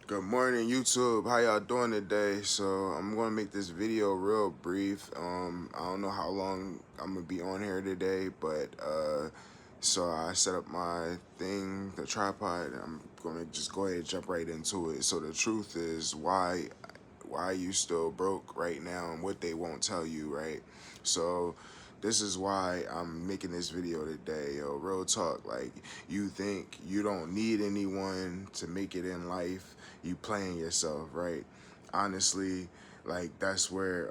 Good morning, YouTube. How y'all doing today? So I'm gonna make this video real brief. I don't know how long I'm gonna be on here today, but so I set up my thing, the tripod. And I'm gonna just go ahead and jump right into it. So the truth is why you still broke right now and what they won't tell you, right? So this is why I'm making this video today, yo. Real talk. Like, you think you don't need anyone to make it in life, you playing yourself, right? Honestly, like, that's where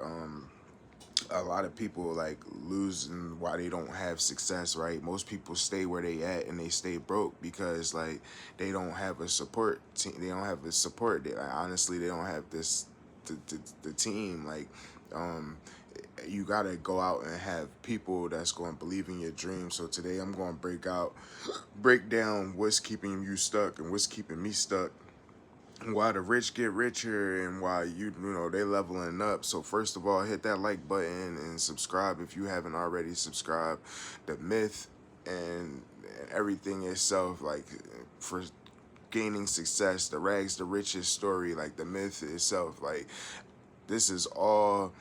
a lot of people like lose and why they don't have success, right? Most people stay where they at and they stay broke because like they don't have a support team. They don't have a support. Honestly, they don't have the team. Like, um, you gotta go out and have people that's going to believe in your dream. So today I'm going to break down what's keeping you stuck and what's keeping me stuck, why the rich get richer and why you know they leveling up. So first of all, hit that like button and subscribe if you haven't already subscribed. The myth and everything itself, like, for gaining success, the rags to riches story, like the myth itself, like this is all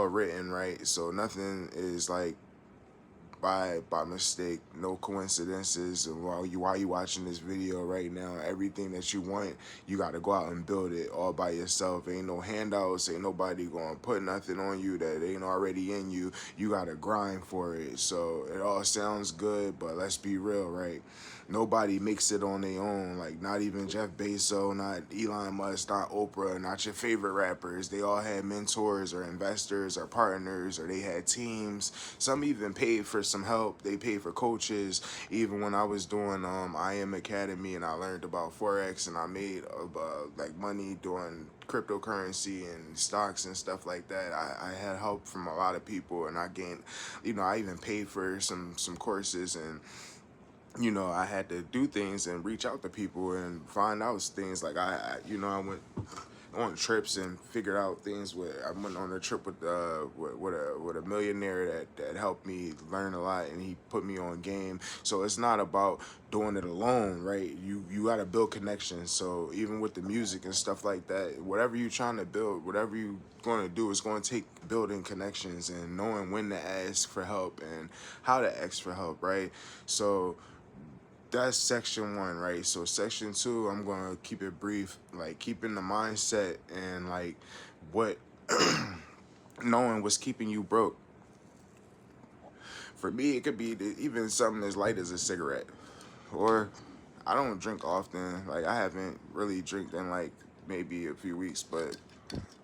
written, right? So nothing is like by mistake, no coincidences. And while you watching this video right now, everything that you want, you got to go out and build it all by yourself. Ain't no handouts, ain't nobody gonna put nothing on you that ain't already in you. You got to grind for it. So it all sounds good, but let's be real, right? Nobody makes it on their own. Like, not even Jeff Bezos, not Elon Musk, not Oprah, not your favorite rappers. They all had mentors or investors or partners, or they had teams. Some even paid for some help. They paid for coaches. Even when I was doing I Am Academy and I learned about Forex and I made like money doing cryptocurrency and stocks and stuff like that. I had help from a lot of people, and I gained, I even paid for some courses, and I had to do things and reach out to people and find out things. Like, I went on trips and figured out things. I went on a trip with a millionaire that helped me learn a lot, and he put me on game. So it's not about doing it alone, right? You got to build connections. So even with the music and stuff like that, whatever you're trying to build, whatever you going to do, is going to take building connections and knowing when to ask for help and how to ask for help, right? So that's section one, right? So section two, I'm gonna keep it brief, like keeping the mindset and like what knowing what's keeping you broke. For me, it could be even something as light as a cigarette, or I don't drink often. Like, I haven't really drank in like maybe a few weeks, but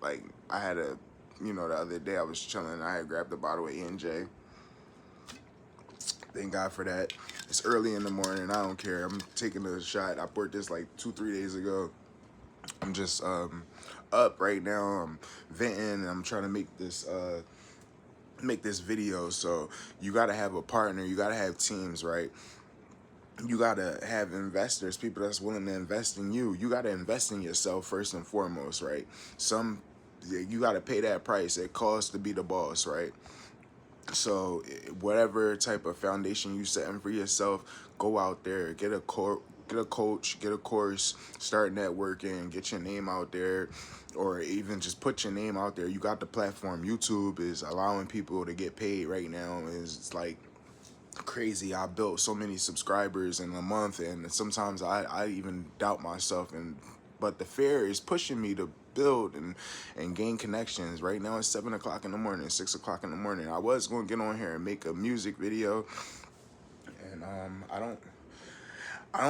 like I had the other day I was chilling. I had grabbed a bottle of E&J. Thank God for that. It's early in the morning. I don't care. I'm taking a shot. I poured this like 2-3 days ago. I'm just up right now. I'm venting. I'm trying to make this video. So you gotta have a partner. You gotta have teams, right? You gotta have investors, people that's willing to invest in you. You gotta invest in yourself first and foremost, right? You gotta pay that price. It costs to be the boss, right? So whatever type of foundation you setting for yourself, go out there, get a coach, get a course, start networking, get your name out there, or even just put your name out there. You got the platform. YouTube is allowing people to get paid right now. It's like crazy. I built so many subscribers in a month, and sometimes I even doubt myself, but the fear is pushing me to build and gain connections. Right now it's 7 o'clock in the morning, 6 o'clock in the morning. I was going to get on here and make a music video, and I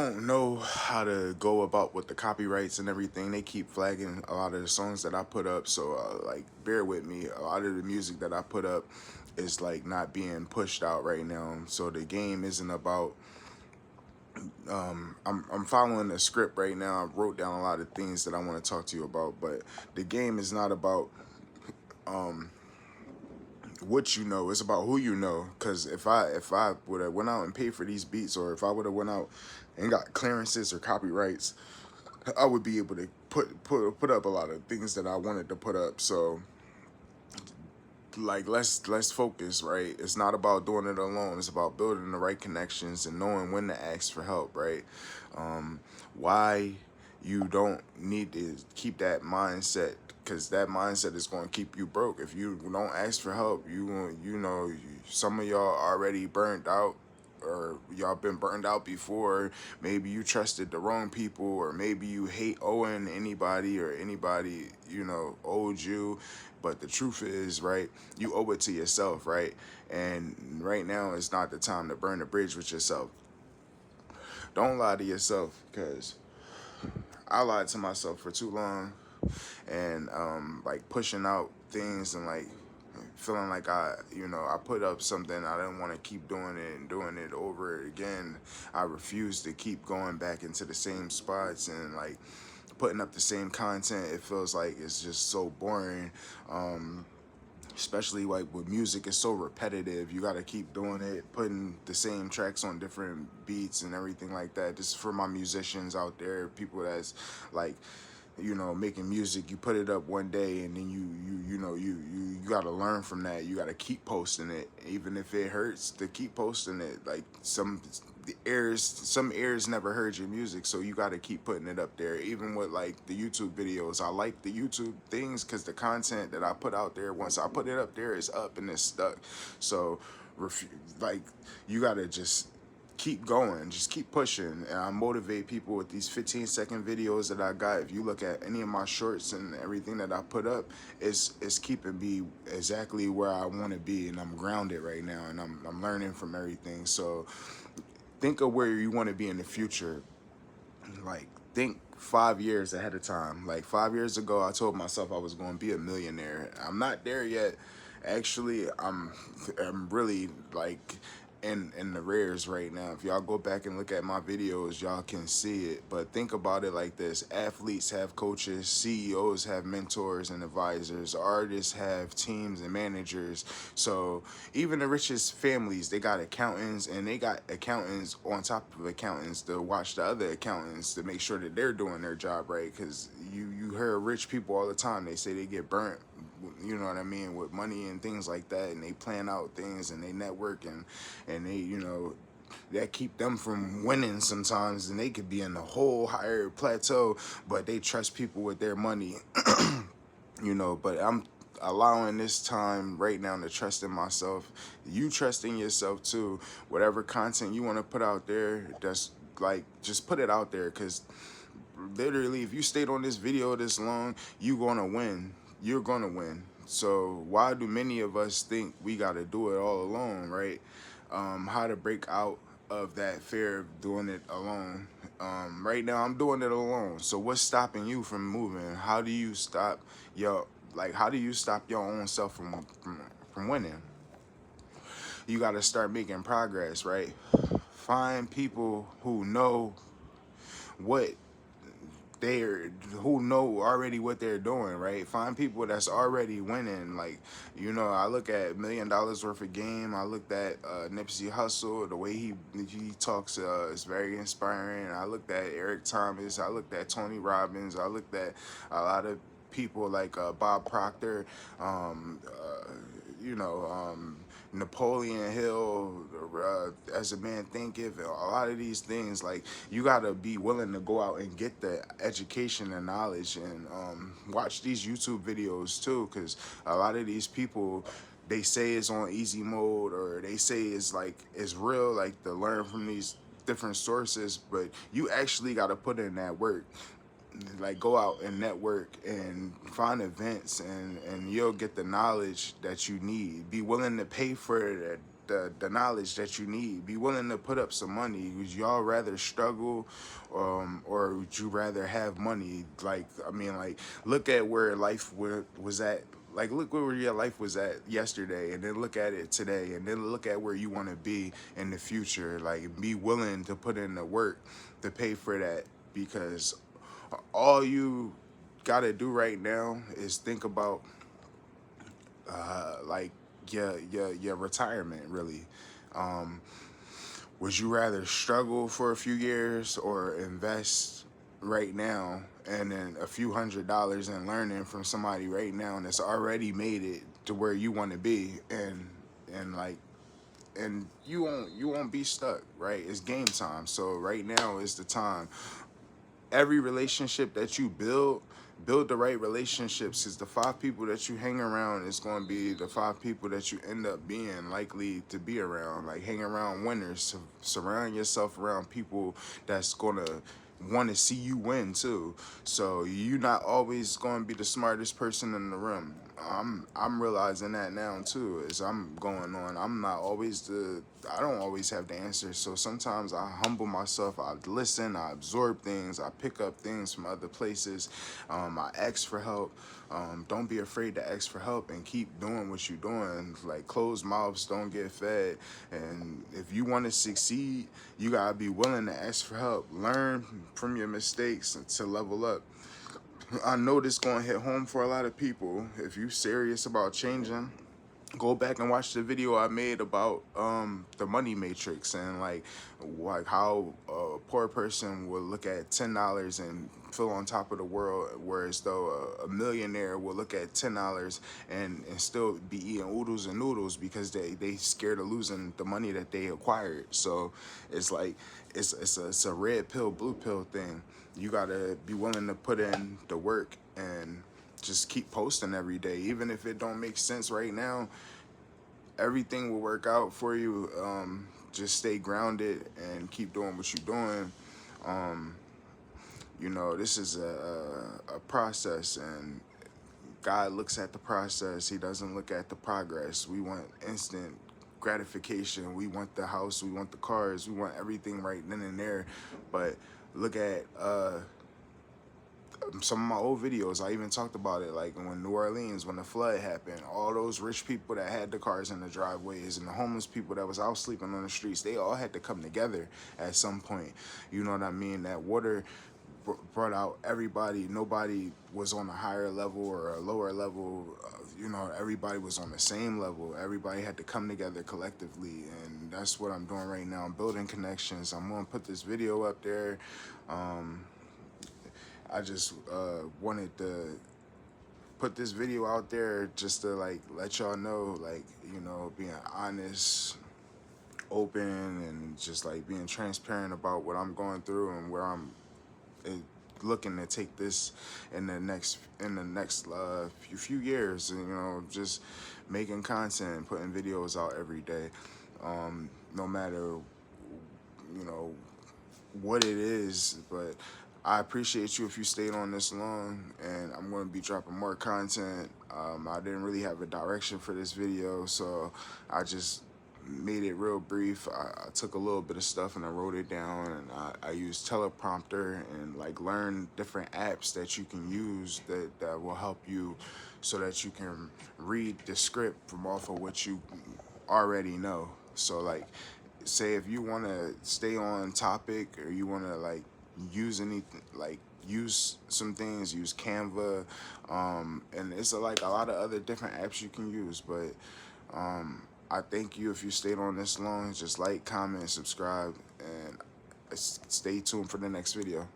don't know how to go about with the copyrights and everything. They keep flagging a lot of the songs that I put up, so like, bear with me. A lot of the music that I put up is like not being pushed out right now. So the game isn't about I'm following the script right now. I wrote down a lot of things that I want to talk to you about, but the game is not about what you know. It's about who you know. Because if I would have went out and paid for these beats, or if I would have went out and got clearances or copyrights, I would be able to put up a lot of things that I wanted to put up. So like let's focus, right? It's not about doing it alone. It's about building the right connections and knowing when to ask for help, right? Why you don't need to keep that mindset, because that mindset is going to keep you broke. If you don't ask for help, some of y'all already burned out, or y'all been burned out before. Maybe you trusted the wrong people, or maybe you hate owing anybody, or anybody owed you. But the truth is, right, you owe it to yourself, right? And right now is not the time to burn the bridge with yourself. Don't lie to yourself, because I lied to myself for too long, and like pushing out things, and like feeling like I put up something, I didn't want to keep doing it and doing it over again. I refused to keep going back into the same spots and like putting up the same content. It feels like it's just so boring. Especially like with music, it's so repetitive. You got to keep doing it, putting the same tracks on different beats and everything like that. Just for my musicians out there, people that's like, making music, you put it up one day, and then you got to learn from that. You got to keep posting it, even if it hurts to keep posting it. Like some ears never heard your music, so you got to keep putting it up there. Even with like the YouTube videos, I like the YouTube things because the content that I put out there, once I put it up there, it's up and it's stuck. So like, you got to just keep going, just keep pushing. And I motivate people with these 15-second videos that I got. If you look at any of my shorts and everything that I put up, it's keeping me exactly where I want to be, and I'm grounded right now, and I'm learning from everything. So think of where you want to be in the future. Like, think 5 years ahead of time. Like 5 years ago, I told myself I was going to be a millionaire. I'm not there yet. Actually, I'm really like in the rares right now. If y'all go back and look at my videos, y'all can see it. But think about it like this: athletes have coaches, CEOs have mentors and advisors, artists have teams and managers. So even the richest families, they got accountants, and they got accountants on top of accountants to watch the other accountants to make sure that they're doing their job right. Because you hear rich people all the time, they say they get burnt, you know what I mean, with money and things like that, and they plan out things and they network, and they that keep them from winning sometimes, and they could be in a whole higher plateau, but they trust people with their money. But I'm allowing this time right now to trust in myself. You trust in yourself too. Whatever content you want to put out there, that's like, just put it out there, because literally, if you stayed on this video this long, you're gonna win. You're gonna win. So why do many of us think we gotta do it all alone, right? How to break out of that fear of doing it alone. Right now, I'm doing it alone. So what's stopping you from moving? How do you stop how do you stop your own self from winning? You got to start making progress, right? Find people what they're who know already what they're doing, right? Find people that's already winning. Like, I look at $1 million worth of game. I looked at Nipsey Hussle. The way he talks is very inspiring. I looked at Eric Thomas. I looked at Tony Robbins. I looked at a lot of people like Bob Proctor. You know, Napoleon Hill, As a Man Thinketh, a lot of these things. Like, you gotta be willing to go out and get the education and knowledge, and watch these YouTube videos too, because a lot of these people, they say it's on easy mode, or they say it's real, like, to learn from these different sources, but you actually gotta put in that work. Like, go out and network and find events, and you'll get the knowledge that you need. Be willing to pay for the knowledge that you need. Be willing to put up some money. Would y'all rather struggle, or would you rather have money? Like, I mean, like, look at where life was at. Like, look where your life was at yesterday, and then look at it today, and then look at where you want to be in the future. Like, be willing to put in the work to pay for that, because all you gotta do right now is think about like your retirement, really. Would you rather struggle for a few years, or invest right now and then a few $100s in learning from somebody right now that's already made it, to where you want to be, and like, and you won't be stuck, right? It's game time. So right now is the time. Every relationship that you build the right relationships, because the 5 people that you hang around is going to be the 5 people that you end up being likely to be around. Like, hang around winners. Surround yourself around people that's going to want to see you win too. So you're not always going to be the smartest person in the room. I'm realizing that now too, as I'm going on. I don't always have the answers. So sometimes I humble myself. I listen. I absorb things. I pick up things from other places. I ask for help. Don't be afraid to ask for help and keep doing what you're doing. Like, closed mouths don't get fed. And if you want to succeed, you gotta be willing to ask for help. Learn from your mistakes to level up. I know this gonna hit home for a lot of people. If you serious about changing, go back and watch the video I made about the money matrix, and like how a poor person will look at $10 and feel on top of the world, whereas though a millionaire will look at $10 and still be eating oodles and noodles because they scared of losing the money that they acquired. So it's like it's a red pill blue pill thing. You gotta be willing to put in the work and just keep posting every day, even if it don't make sense right now. Everything will work out for you. Just stay grounded and keep doing what you're doing. Um, this is a process, and God looks at the process. He doesn't look at the progress. We want instant gratification. We want the house. We want the cars. We want everything right then and there. But look at some of my old videos. I even talked about it, like when New Orleans, when the flood happened, all those rich people that had the cars in the driveways and the homeless people that was out sleeping on the streets, they all had to come together at some point. You know what I mean? That water brought out everybody. Nobody was on a higher level or a lower level. Everybody was on the same level. Everybody had to come together collectively, and that's what I'm doing right now. I'm building connections. I'm gonna put this video up there. I just wanted to put this video out there just to like let y'all know, like, being honest, open, and just like being transparent about what I'm going through and where I'm uh, looking to take this in the next few years. And, just making content and putting videos out every day, no matter what it is. But I appreciate you if you stayed on this long, and I'm going to be dropping more content. I didn't really have a direction for this video, so I just made it real brief. I took a little bit of stuff and I wrote it down, and I used teleprompter and like learn different apps that you can use that will help you, so that you can read the script from off of what you already know. So like, say if you want to stay on topic, or you want to like use anything, like use some things, use Canva, and it's like a lot of other different apps you can use. But I thank you if you stayed on this long. Just like, comment, subscribe, and stay tuned for the next video.